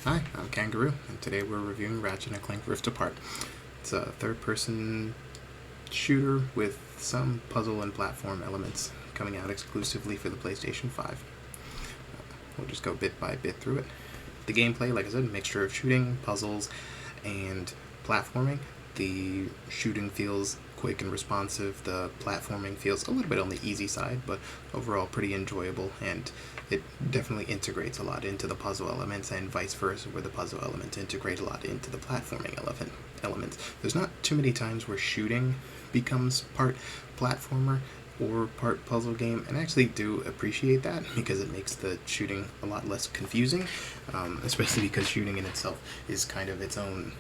Hi, I'm Kangaroo, and today we're reviewing Ratchet and Clank Rift Apart. It's a third-person shooter with some puzzle and platform elements coming out exclusively for the PlayStation 5. We'll just go bit by bit through it. The gameplay, like I said, a mixture of shooting, puzzles, and platforming. The shooting feels quick and responsive. The platforming feels a little bit on the easy side, but overall pretty enjoyable, and it definitely integrates a lot into the puzzle elements, and vice versa, where the puzzle elements integrate a lot into the platforming elements. There's not too many times where shooting becomes part platformer or part puzzle game, and I actually do appreciate that because it makes the shooting a lot less confusing, especially because shooting in itself is kind of its own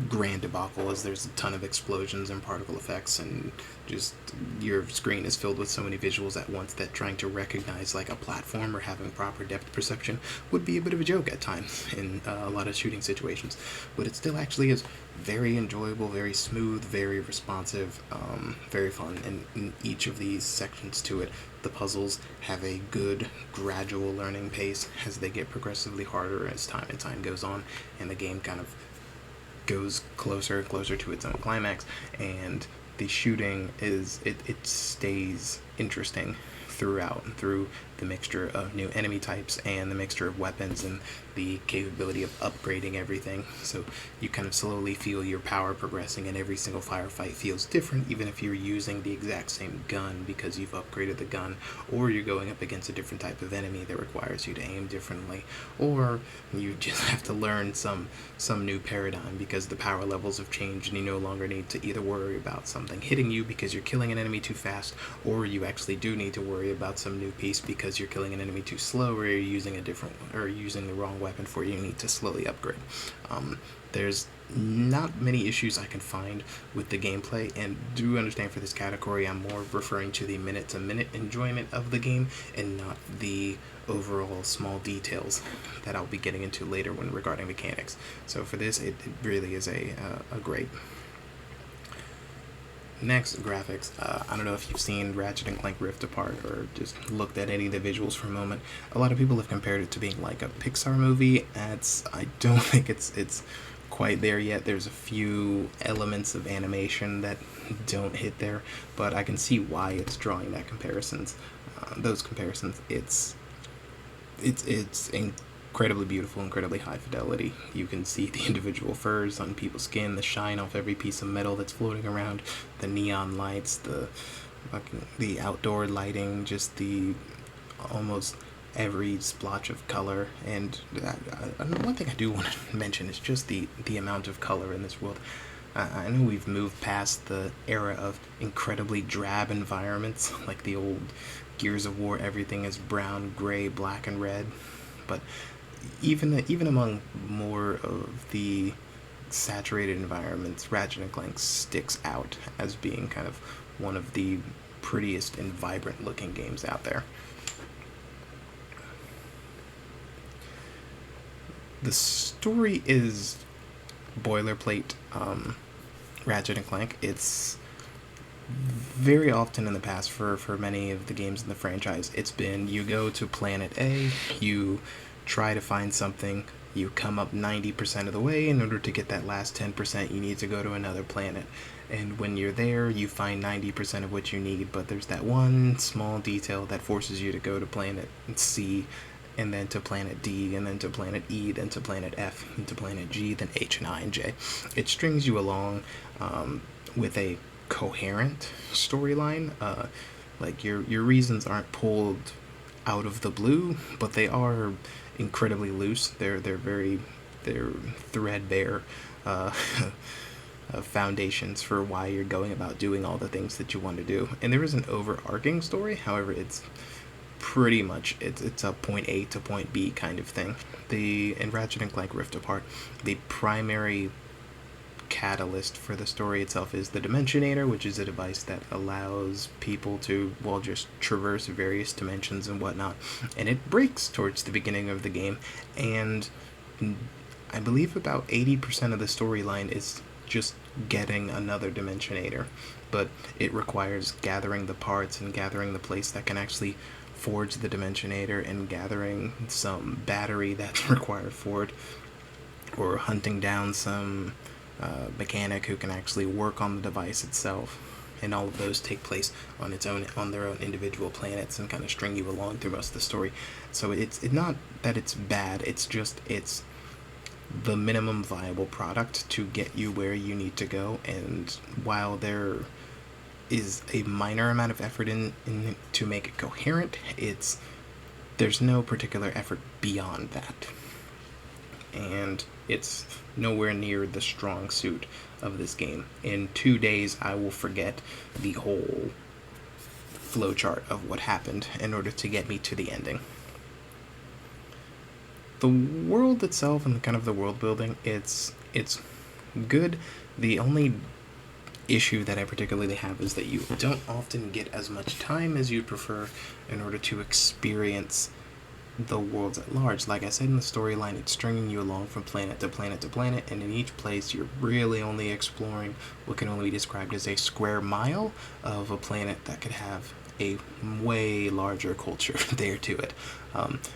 grand debacle, as there's a ton of explosions and particle effects, and just your screen is filled with so many visuals at once that trying to recognize like a platform or having proper depth perception would be a bit of a joke at times in a lot of shooting situations. But it still actually is very enjoyable, very smooth, very responsive, very fun. And in each of these sections to it, the puzzles have a good gradual learning pace as they get progressively harder as time and time goes on, and the game kind of goes closer and closer to its own climax, and the shooting it stays interesting through the mixture of new enemy types and the mixture of weapons and the capability of upgrading everything. So you kind of slowly feel your power progressing, and every single firefight feels different, even if you're using the exact same gun because you've upgraded the gun, or you're going up against a different type of enemy that requires you to aim differently, or you just have to learn some new paradigm because the power levels have changed and you no longer need to either worry about something hitting you because you're killing an enemy too fast, or you actually do need to worry about some new piece because you're killing an enemy too slow, or you're using a different or using the wrong weapon for you need to slowly upgrade. There's not many issues I can find with the gameplay, and do understand for this category I'm more referring to the minute to minute enjoyment of the game and not the overall small details that I'll be getting into later when regarding mechanics. So for this, it really is a great. Next, graphics. I don't know if you've seen Ratchet and Clank Rift Apart or just looked at any of the visuals for a moment. A lot of people have compared it to being like a Pixar movie. I don't think it's quite there yet. There's a few elements of animation that don't hit there, but I can see why it's drawing those comparisons. It's incredibly beautiful, incredibly high fidelity. You can see the individual furs on people's skin, the shine off every piece of metal that's floating around, the neon lights, the outdoor lighting, just the almost every splotch of color. And one thing I do want to mention is just the amount of color in this world. I know we've moved past the era of incredibly drab environments, like the old Gears of War, everything is brown, gray, black, and red. But even among more of the saturated environments, Ratchet and Clank sticks out as being kind of one of the prettiest and vibrant looking games out there. The story is boilerplate Ratchet and Clank. It's very often in the past for many of the games in the franchise, it's been you go to planet A, you try to find something, you come up 90% of the way. In order to get that last 10%, you need to go to another planet. And when you're there, you find 90% of what you need, but there's that one small detail that forces you to go to planet C, and then to planet D, and then to planet E, then to planet F, and to planet G, then H and I and J. It strings you along with a coherent storyline. Like your reasons aren't pulled out of the blue, but they are incredibly loose. They're threadbare foundations for why you're going about doing all the things that you want to do. And there is an overarching story. However, it's pretty much it's a point A to point B kind of thing. In Ratchet and Clank Rift Apart, the primary catalyst for the story itself is the Dimensionator, which is a device that allows people to, well, just traverse various dimensions and whatnot. And it breaks towards the beginning of the game, and I believe about 80% of the storyline is just getting another Dimensionator, but it requires gathering the parts and gathering the place that can actually forge the Dimensionator and gathering some battery that's required for it, or hunting down some mechanic who can actually work on the device itself. And all of those take place on their own individual planets, and kind of string you along through most of the story. So it's not that it's bad. It's just it's the minimum viable product to get you where you need to go. And while there is a minor amount of effort in to make it coherent, there's no particular effort beyond that. And it's nowhere near the strong suit of this game. In 2 days, I will forget the whole flowchart of what happened in order to get me to the ending. The world itself and kind of the world building, it's good. The only issue that I particularly have is that you don't often get as much time as you'd prefer in order to experience the worlds at large. Like I said in the storyline, it's stringing you along from planet to planet to planet, and in each place you're really only exploring what can only be described as a square mile of a planet that could have a way larger culture there to it.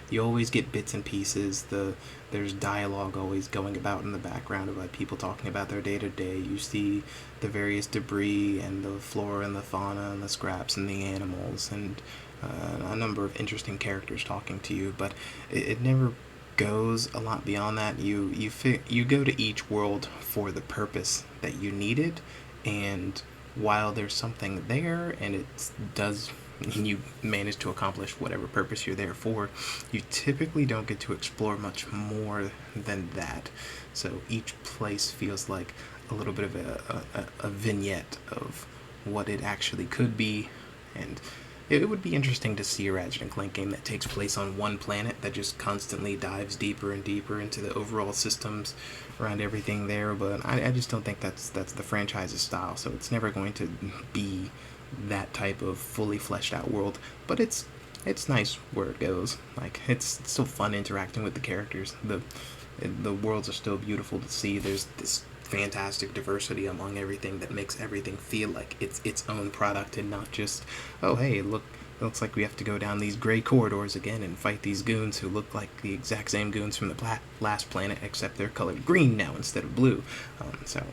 You always get bits and pieces. There's dialogue always going about in the background about people talking about their day-to-day. You see the various debris and the flora and the fauna and the scraps and the animals, and a number of interesting characters talking to you, but it never goes a lot beyond that. You go to each world for the purpose that you needed, and while there's something there and and you manage to accomplish whatever purpose you're there for, you typically don't get to explore much more than that. So each place feels like a little bit of a vignette of what it actually could be. And it would be interesting to see a Ratchet and Clank game that takes place on one planet that just constantly dives deeper and deeper into the overall systems around everything there, but I just don't think that's the franchise's style, so it's never going to be that type of fully fleshed out world. But it's nice where it goes. Like, it's still fun interacting with the characters. The worlds are still beautiful to see. There's this fantastic diversity among everything that makes everything feel like it's its own product, and not just, oh hey, look, it looks like we have to go down these gray corridors again and fight these goons who look like the exact same goons from the last planet, except they're colored green now instead of blue. So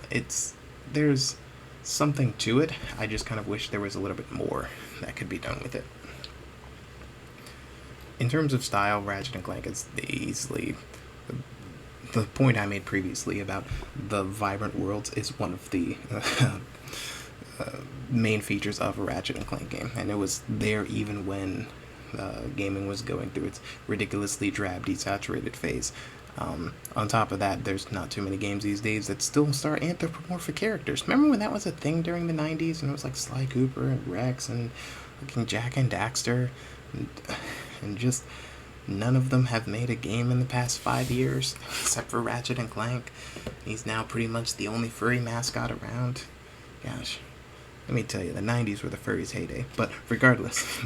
there's something to it. I just kind of wish there was a little bit more that could be done with it. In terms of style, Ratchet and Clank is easily the point I made previously about the vibrant worlds is one of the main features of a Ratchet and Clank game, and it was there even when gaming was going through its ridiculously drab, desaturated phase. On top of that, there's not too many games these days that still star anthropomorphic characters. Remember when that was a thing during the 90s, and it was like Sly Cooper and Rex and fucking Jack and Daxter, and just none of them have made a game in the past 5 years, except for Ratchet and Clank. He's now pretty much the only furry mascot around. Gosh, let me tell you, the 90s were the furries' heyday. But regardless,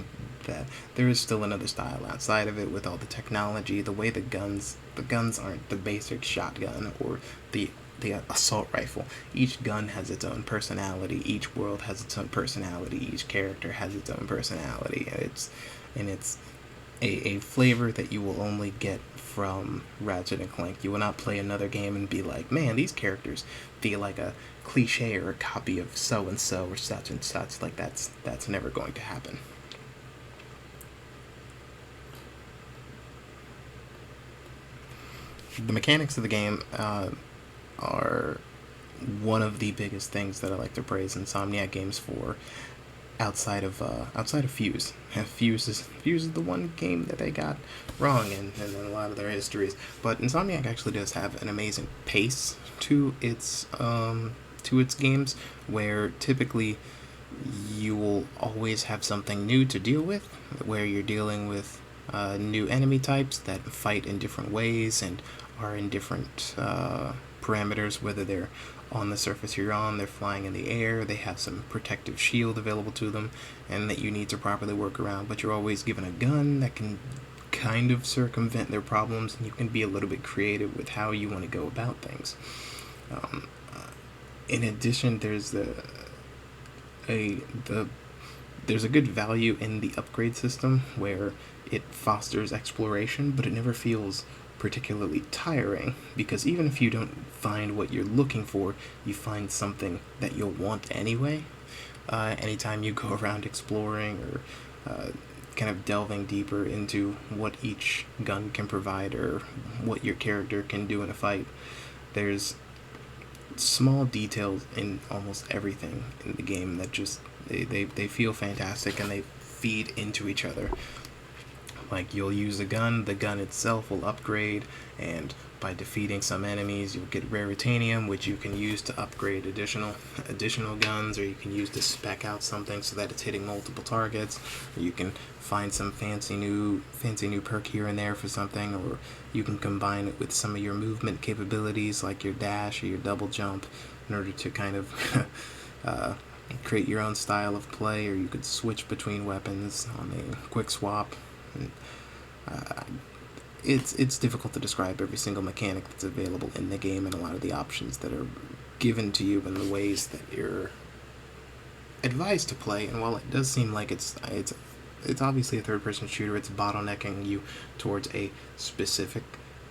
that there is still another style outside of it with all the technology, the way the guns aren't the basic shotgun or the assault rifle. Each gun has its own personality. Each world has its own personality. Each character has its own personality. It's a flavor that you will only get from Ratchet and Clank. You will not play another game and be like, man, these characters feel like a cliche or a copy of so and so or such and such. Like, that's never going to happen. The mechanics of the game are one of the biggest things that I like to praise Insomniac games for. Outside of Fuse. Fuse is the one game that they got wrong in a lot of their histories. But Insomniac actually does have an amazing pace to its games, where typically you will always have something new to deal with, where you're dealing with new enemy types that fight in different ways and are in different parameters, whether they're on the surface you're on, they're flying in the air, they have some protective shield available to them, and that you need to properly work around, but you're always given a gun that can kind of circumvent their problems, and you can be a little bit creative with how you want to go about things. In addition, there's the there's a good value in the upgrade system where it fosters exploration, but it never feels particularly tiring, because even if you don't find what you're looking for, you find something that you'll want anyway. Anytime you go around exploring or kind of delving deeper into what each gun can provide or what your character can do in a fight, there's small details in almost everything in the game that just they feel fantastic, and they feed into each other. Like, you'll use a gun, the gun itself will upgrade, and by defeating some enemies, you'll get raritanium, which you can use to upgrade additional guns, or you can use to spec out something so that it's hitting multiple targets, or you can find some fancy new perk here and there for something, or you can combine it with some of your movement capabilities, like your dash or your double jump, in order to kind of create your own style of play, or you could switch between weapons on a quick swap. And, it's difficult to describe every single mechanic that's available in the game, and a lot of the options that are given to you in the ways that you're advised to play. And while it does seem like it's obviously a third-person shooter, it's bottlenecking you towards a specific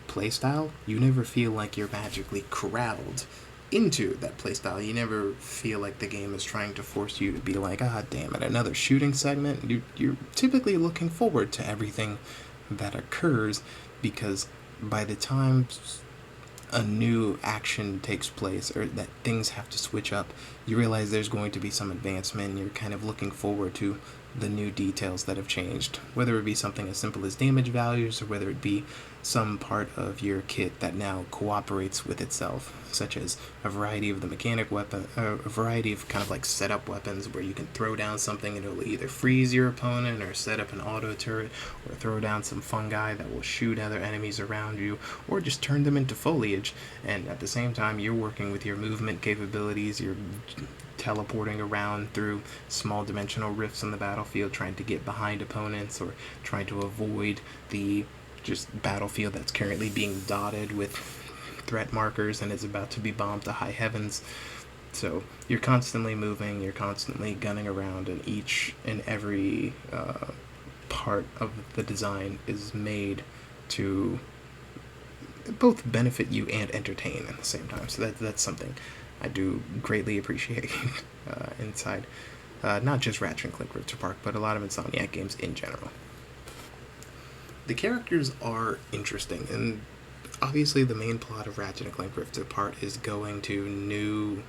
playstyle, you never feel like you're magically corralled into that playstyle. You never feel like the game is trying to force you to be like, ah, damn it, another shooting segment. You're typically looking forward to everything that occurs, because by the time a new action takes place, or that things have to switch up, you realize there's going to be some advancement, and you're kind of looking forward to the new details that have changed, whether it be something as simple as damage values, or whether it be some part of your kit that now cooperates with itself, such as a variety of the mechanic weapon, a variety of kind of like setup weapons, where you can throw down something and it'll either freeze your opponent, or set up an auto turret, or throw down some fungi that will shoot other enemies around you, or just turn them into foliage. And at the same time, you're working with your movement capabilities, you're teleporting around through small dimensional rifts on the battlefield, trying to get behind opponents, or trying to avoid the just battlefield that's currently being dotted with threat markers and is about to be bombed to high heavens. So you're constantly moving, you're constantly gunning around, and each and every part of the design is made to both benefit you and entertain at the same time. So that's something I do greatly appreciate inside not just Ratchet and Clank Rift Apart, but a lot of Insomniac games in general. The characters are interesting, and obviously the main plot of Ratchet and Clank Rift Apart is going to a new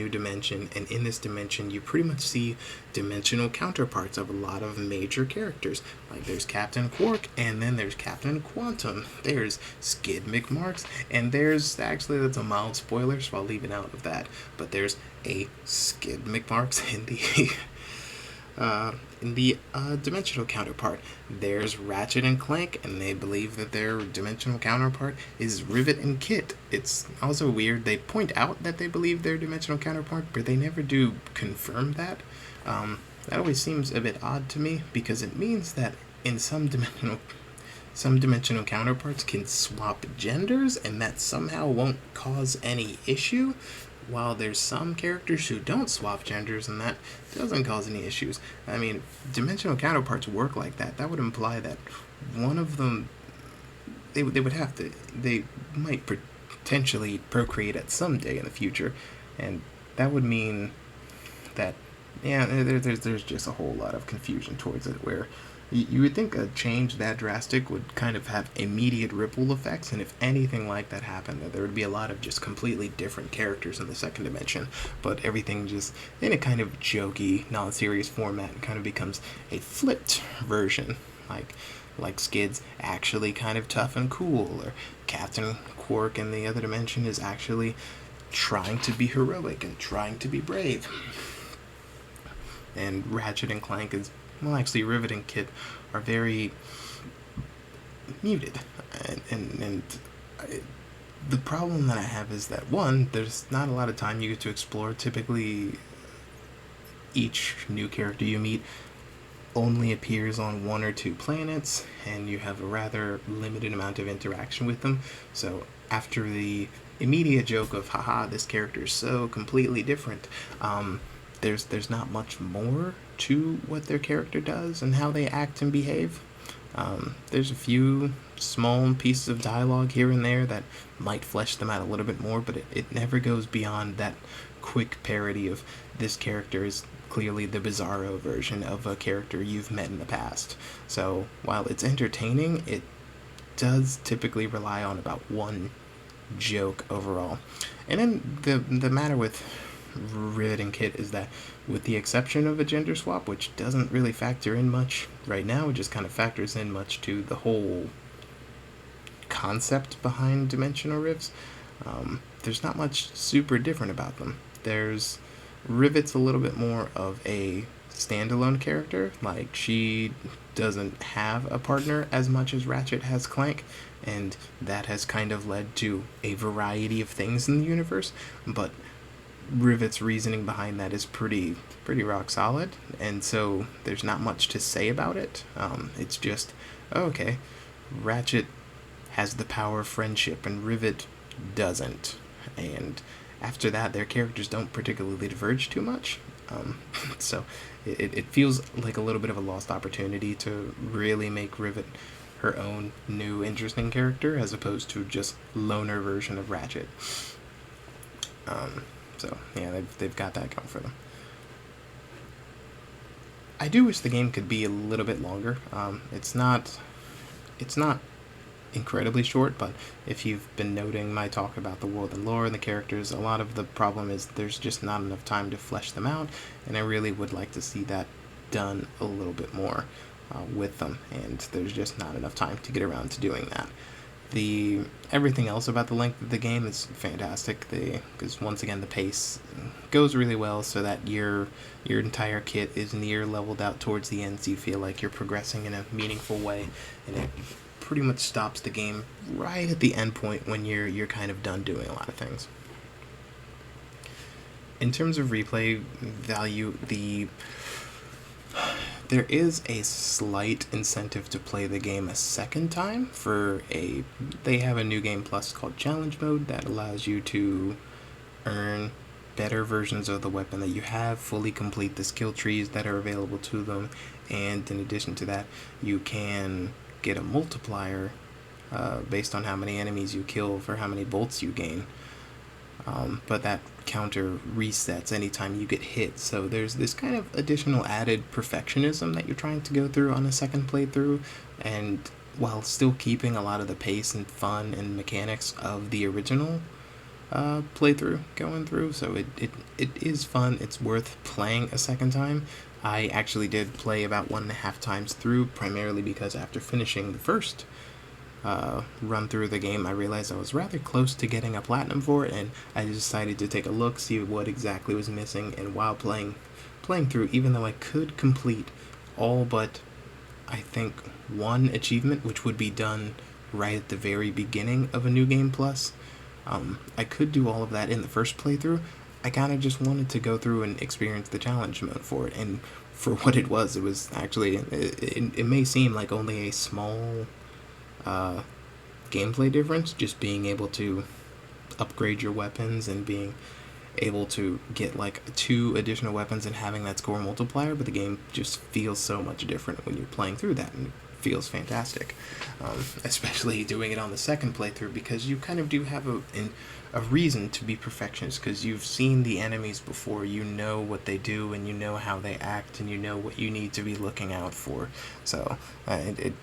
dimension, and in this dimension you pretty much see dimensional counterparts of a lot of major characters. Like, there's Captain Quark, and then there's Captain Quantum, there's Skid McMarx, and there's, actually that's a mild spoiler, so I'll leave it out of that, but there's a Skid McMarx in the dimensional counterpart. There's Ratchet and Clank, and they believe that their dimensional counterpart is Rivet and Kit. It's also weird, they point out that they believe their dimensional counterpart, but they never do confirm that. That always seems a bit odd to me, because it means that in some dimensional counterparts can swap genders, and that somehow won't cause any issue, while there's some characters who don't swap genders, and that doesn't cause any issues. I mean, dimensional counterparts work like that. That would imply that one of them, they might potentially procreate at some day in the future, and that would mean that, yeah, there's just a whole lot of confusion towards it, where you would think a change that drastic would kind of have immediate ripple effects, and if anything like that happened, that there would be a lot of just completely different characters in the second dimension, but everything just, in a kind of jokey, non-serious format, kind of becomes a flipped version, like Skid's actually kind of tough and cool, or Captain Quark in the other dimension is actually trying to be heroic and trying to be brave. And Ratchet and Clank is, well, actually, Rivet and Kit are very muted. And the problem that I have is that, one, there's not a lot of time you get to explore. Typically, each new character you meet only appears on one or two planets, and you have a rather limited amount of interaction with them. So after the immediate joke of, haha, this character is so completely different, there's not much more to what their character does and how they act and behave. There's a few small pieces of dialogue here and there that might flesh them out a little bit more, but it never goes beyond that quick parody of this character is clearly the bizarro version of a character you've met in the past. So while it's entertaining, it does typically rely on about one joke overall. And then the matter with Rivet and Kit is that, with the exception of a gender swap, which doesn't really factor in much right now, it just kind of factors in much to the whole concept behind dimensional rifts, there's not much super different about them. There's Rivet's a little bit more of a standalone character, like she doesn't have a partner as much as Ratchet has Clank, and that has kind of led to a variety of things in the universe, but Rivet's reasoning behind that is pretty rock solid, and so there's not much to say about it. It's just, okay, Ratchet has the power of friendship and Rivet doesn't, and after that their characters don't particularly diverge too much. So it feels like a little bit of a lost opportunity to really make Rivet her own new interesting character as opposed to just loner version of Ratchet. So yeah, they've got that going for them. I do wish the game could be a little bit longer. It's not incredibly short, but if you've been noting my talk about the world and lore and the characters, a lot of the problem is there's just not enough time to flesh them out, and I really would like to see that done a little bit more with them, and there's just not enough time to get around to doing that. Everything else about the length of the game is fantastic, because once again the pace goes really well so that your entire kit is near leveled out towards the end, so you feel like you're progressing in a meaningful way, and it pretty much stops the game right at the end point when you're kind of done doing a lot of things. In terms of replay value, there is a slight incentive to play the game a second time. They have a new game plus called Challenge Mode that allows you to earn better versions of the weapon that you have, fully complete the skill trees that are available to them, and in addition to that, you can get a multiplier based on how many enemies you kill for how many bolts you gain. But that counter resets anytime you get hit, so there's this kind of additional added perfectionism that you're trying to go through on a second playthrough, and while still keeping a lot of the pace and fun and mechanics of the original playthrough going through. So it is fun. It's worth playing a second time. I actually did play about 1.5 times through, primarily because after finishing the first run through the game, I realized I was rather close to getting a platinum for it, and I decided to take a look, see what exactly was missing, and while playing through, even though I could complete all but I think one achievement, which would be done right at the very beginning of a new game plus, I could do all of that in the first playthrough. I kind of just wanted to go through and experience the challenge mode for it, and for what it was actually, it may seem like only a small gameplay difference, just being able to upgrade your weapons and being able to get like 2 additional weapons and having that score multiplier, but the game just feels so much different when you're playing through that, and it feels fantastic, especially doing it on the second playthrough, because you kind of do have a reason to be perfectionist, because you've seen the enemies before, you know what they do, and you know how they act, and you know what you need to be looking out for, so it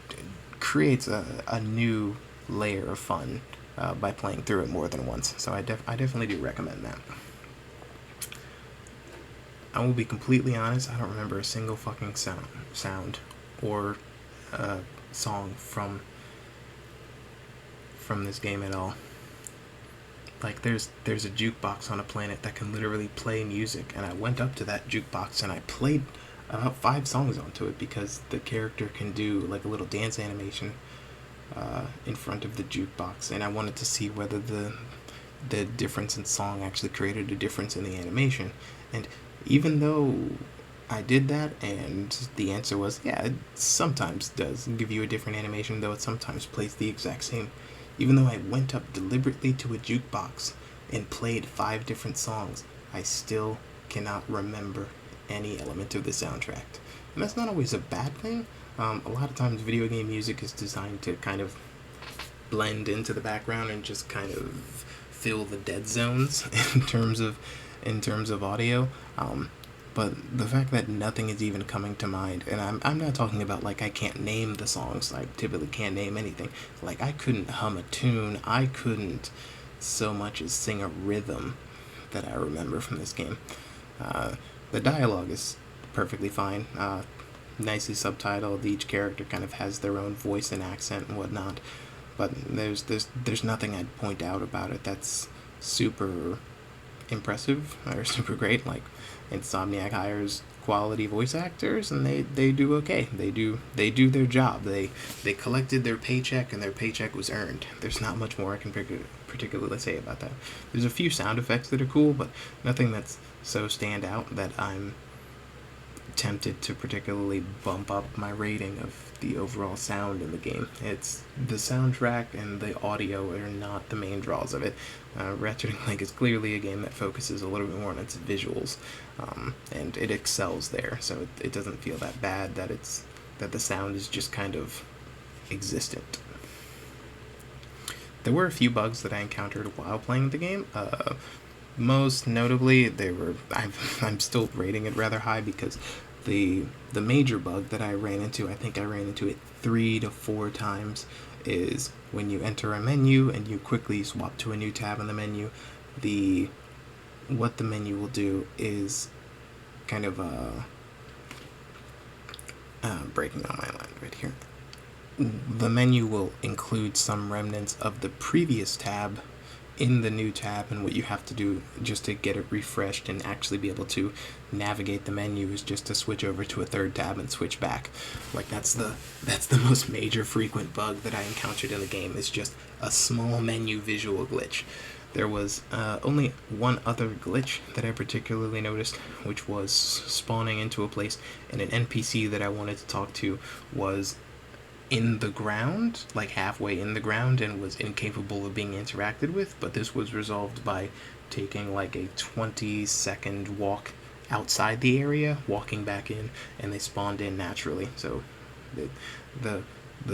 creates a new layer of fun by playing through it more than once. So I definitely do recommend that. I will be completely honest, I don't remember a single fucking sound or song from this game at all. Like there's a jukebox on a planet that can literally play music, and I went up to that jukebox and I played about 5 songs onto it, because the character can do like a little dance animation in front of the jukebox, and I wanted to see whether the difference in song actually created a difference in the animation. And even though I did that and the answer was, yeah, it sometimes does give you a different animation, though it sometimes plays the exact same, even though I went up deliberately to a jukebox and played 5 different songs, I still cannot remember any element of the soundtrack. And that's not always a bad thing. A lot of times video game music is designed to kind of blend into the background and just kind of fill the dead zones in terms of audio. But the fact that nothing is even coming to mind, and I'm not talking about like I can't name the songs, I typically can't name anything. Like I couldn't hum a tune, I couldn't so much as sing a rhythm that I remember from this game. The dialogue is perfectly fine, nicely subtitled. Each character kind of has their own voice and accent and whatnot. But there's nothing I'd point out about it that's super impressive or super great. Like Insomniac hires quality voice actors and they do okay. They do their job. They collected their paycheck and their paycheck was earned. There's not much more I can particularly say about that. There's a few sound effects that are cool, but nothing that's so stand out that I'm tempted to particularly bump up my rating of the overall sound in the game. It's the soundtrack and the audio are not the main draws of it. Ratchet and Clank is clearly a game that focuses a little bit more on its visuals, and it excels there. So it doesn't feel that bad that the sound is just kind of existent. There were a few bugs that I encountered while playing the game. Most notably, I'm still rating it rather high because the major bug that I ran into, I think I ran into it 3 to 4 times, is when you enter a menu and you quickly swap to a new tab in the menu, what the menu will do is kind of breaking on my line right here. The menu will include some remnants of the previous tab in the new tab, and what you have to do just to get it refreshed and actually be able to navigate the menu is just to switch over to a third tab and switch back. Like that's the most major frequent bug that I encountered in the game, is just a small menu visual glitch. There was only one other glitch that I particularly noticed, which was spawning into a place and an NPC that I wanted to talk to was in the ground, like halfway in the ground, and was incapable of being interacted with. But this was resolved by taking like a 20-second walk outside the area, walking back in, and they spawned in naturally. So the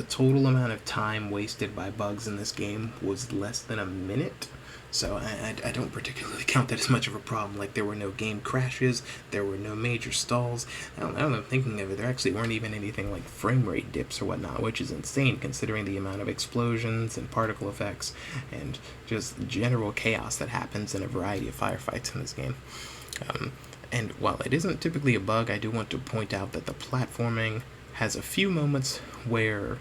total amount of time wasted by bugs in this game was less than a minute. So I don't particularly count that as much of a problem. Like, there were no game crashes, there were no major stalls. I don't know, thinking of it, there actually weren't even anything like frame rate dips or whatnot, which is insane considering the amount of explosions and particle effects and just general chaos that happens in a variety of firefights in this game. And while it isn't typically a bug, I do want to point out that the platforming has a few moments where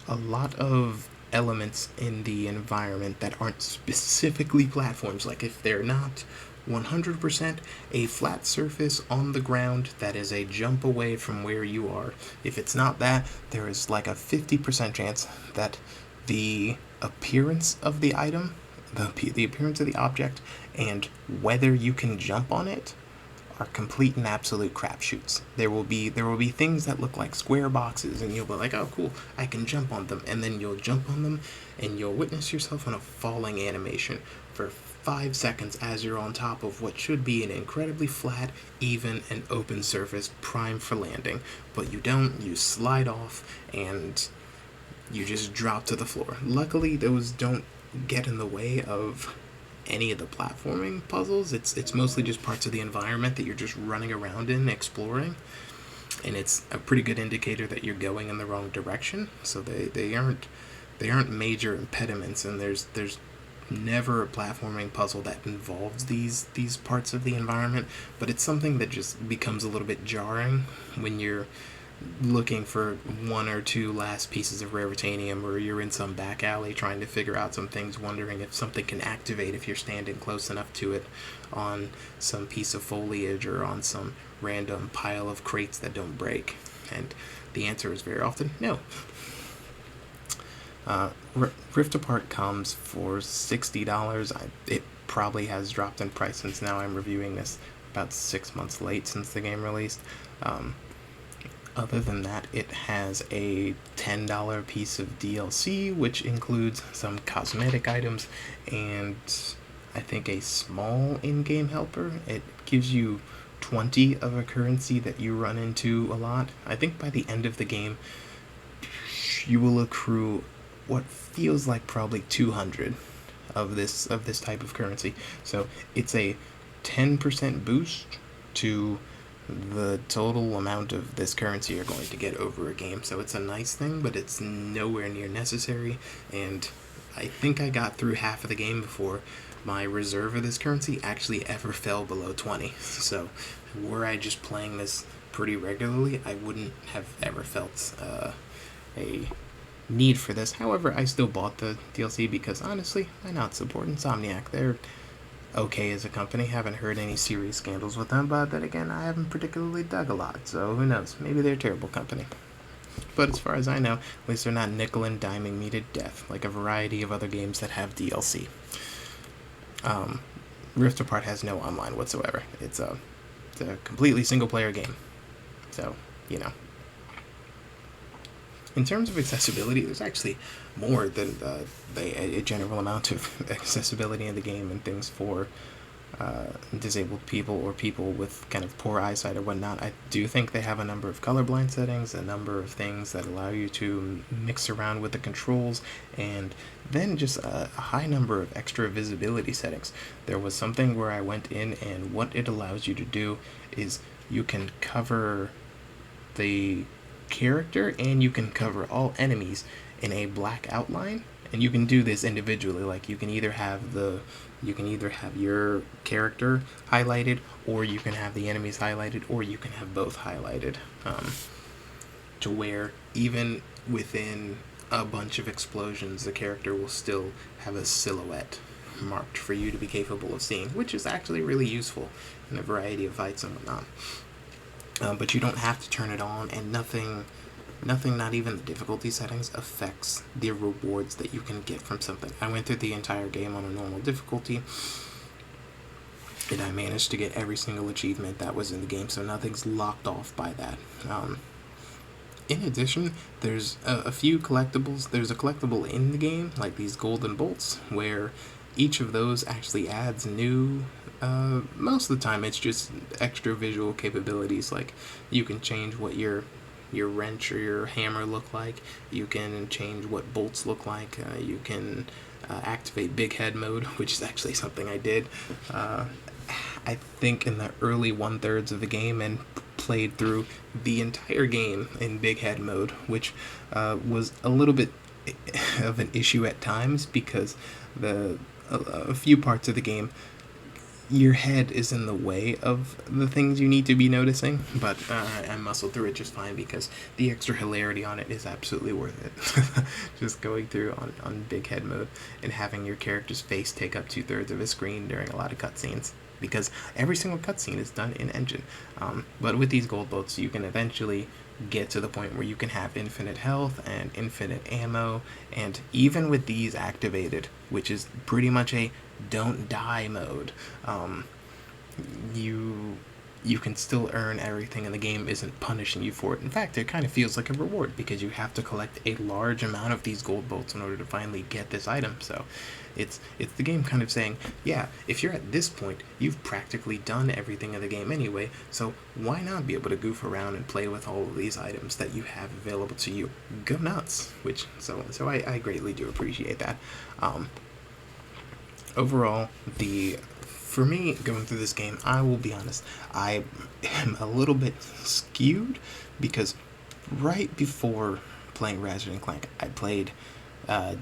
a lot of elements in the environment that aren't specifically platforms, like if they're not 100% a flat surface on the ground that is a jump away from where you are, if it's not that, there is like a 50% chance that the appearance of the item, the appearance of the object, and whether you can jump on it are complete and absolute crapshoots. There will be things that look like square boxes, and you'll be like, oh cool, I can jump on them, and then you'll jump on them, and you'll witness yourself on a falling animation for 5 seconds as you're on top of what should be an incredibly flat, even, and open surface primed for landing. But you don't, you slide off, and you just drop to the floor. Luckily, those don't get in the way of any of the platforming puzzles. It's mostly just parts of the environment that you're just running around in, exploring, and it's a pretty good indicator that you're going in the wrong direction. So they aren't major impediments, and there's never a platforming puzzle that involves these parts of the environment, but it's something that just becomes a little bit jarring when you're looking for 1 or 2 last pieces of rare titanium, or you're in some back alley trying to figure out some things, wondering if something can activate if you're standing close enough to it on some piece of foliage or on some random pile of crates that don't break. And the answer is very often no. Rift Apart comes for $60. It probably has dropped in price since now I'm reviewing this about 6 months late since the game released. Other than that, it has a $10 piece of DLC, which includes some cosmetic items and I think, a small in-game helper. It gives you 20 of a currency that you run into a lot. I think by the end of the game, you will accrue what feels like probably 200 of this type of currency. So it's a 10% boost to the total amount of this currency you're going to get over a game. So it's a nice thing, but it's nowhere near necessary. And I think I got through half of the game before my reserve of this currency actually ever fell below 20. So were I just playing this pretty regularly, I wouldn't have ever felt a need for this. However, I still bought the DLC because, honestly, why not support Insomniac? They're okay as a company. Haven't heard any serious scandals with them, but then again, I haven't particularly dug a lot, so who knows? Maybe they're a terrible company. But as far as I know, at least they're not nickel and diming me to death, like a variety of other games that have DLC. Rift Apart has no online whatsoever. It's a completely single-player game. So, you know. In terms of accessibility, there's actually more than a general amount of accessibility in the game and things for disabled people or people with kind of poor eyesight or whatnot. I do think they have a number of colorblind settings, a number of things that allow you to mix around with the controls, and then just a high number of extra visibility settings. There was something where I went in, and what it allows you to do is you can cover the character and you can cover all enemies in a black outline, and you can do this individually. Like you can either have your character highlighted, or you can have the enemies highlighted, or you can have both highlighted, to where even within a bunch of explosions the character will still have a silhouette marked for you to be capable of seeing, which is actually really useful in a variety of fights and whatnot. But you don't have to turn it on, and nothing, not even the difficulty settings, affects the rewards that you can get from something. I went through the entire game on a normal difficulty, and I managed to get every single achievement that was in the game, so nothing's locked off by that. In addition, there's a few collectibles. There's a collectible in the game, like these golden bolts, where each of those actually adds new... most of the time it's just extra visual capabilities, like you can change what your wrench or your hammer look like, you can change what bolts look like, you can activate big head mode, which is actually something I did I think in the early 1/3 of the game, and played through the entire game in big head mode, which was a little bit of an issue at times, because a few parts of the game, your head is in the way of the things you need to be noticing, but I muscled through it just fine because the extra hilarity on it is absolutely worth it. Just going through on big head mode and having your character's face take up 2/3 of a screen during a lot of cutscenes, because every single cutscene is done in engine. But with these gold bolts, you can eventually get to the point where you can have infinite health and infinite ammo, and even with these activated, which is pretty much a don't die mode, you can still earn everything, and the game isn't punishing you for it. In fact, it kind of feels like a reward, because you have to collect a large amount of these gold bolts in order to finally get this item. So it's the game kind of saying, yeah, if you're at this point, you've practically done everything in the game anyway, so why not be able to goof around and play with all of these items that you have available to you? Go nuts. So I greatly do appreciate that. Overall, for me, going through this game, I will be honest, I am a little bit skewed, because right before playing Ratchet and Clank, I played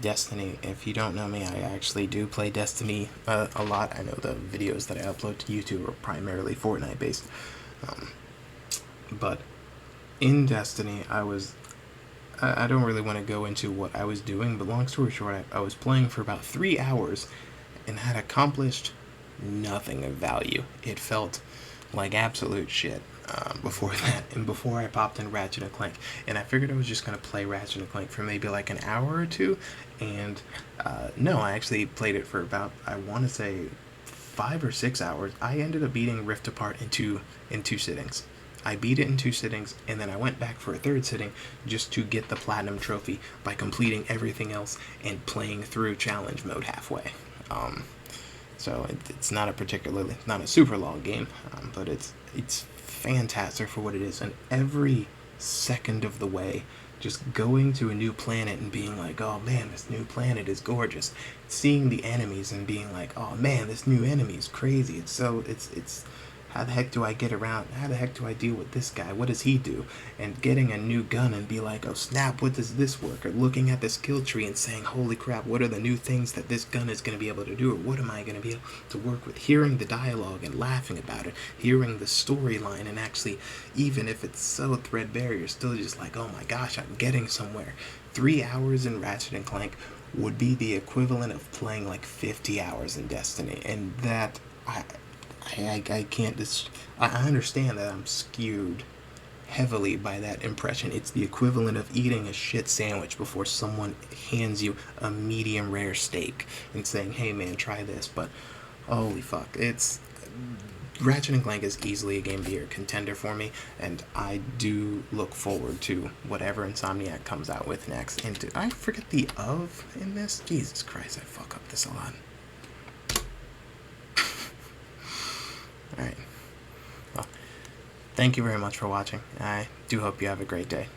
Destiny. If you don't know me, I actually do play Destiny a lot. I know the videos that I upload to YouTube are primarily Fortnite based. But in Destiny, I don't really want to go into what I was doing, but long story short, I was playing for about 3 hours and had accomplished nothing of value. It felt like absolute shit before that, and before I popped in Ratchet and Clank, and I figured I was just going to play Ratchet and Clank for maybe like an hour or two, and no, I actually played it for about, I want to say, 5 or 6 hours. I ended up beating Rift Apart in two sittings. I beat it in 2 sittings, and then I went back for a 3rd sitting just to get the Platinum Trophy by completing everything else and playing through challenge mode halfway. So it's not not a super long game, but it's fantastic for what it is. And every second of the way, just going to a new planet and being like, oh man, this new planet is gorgeous. Seeing the enemies and being like, oh man, this new enemy is crazy. It's how the heck do I get around? How the heck do I deal with this guy? What does he do? And getting a new gun and be like, oh snap, what does this work? Or looking at the skill tree and saying, holy crap, what are the new things that this gun is going to be able to do? Or what am I going to be able to work with? Hearing the dialogue and laughing about it. Hearing the storyline and actually, even if it's so threadbare, you're still just like, oh my gosh, I'm getting somewhere. 3 hours in Ratchet and Clank would be the equivalent of playing like 50 hours in Destiny. And that, I can't I understand that I'm skewed heavily by that impression. It's the equivalent of eating a shit sandwich before someone hands you a medium rare steak and saying, hey man, try this. But holy fuck, it's Ratchet and Clank is easily a Game of the Year contender for me, and I do look forward to whatever Insomniac comes out with next. And did I forget the of in this? Jesus Christ, I fuck up this a lot. Alright. Well, thank you very much for watching. I do hope you have a great day.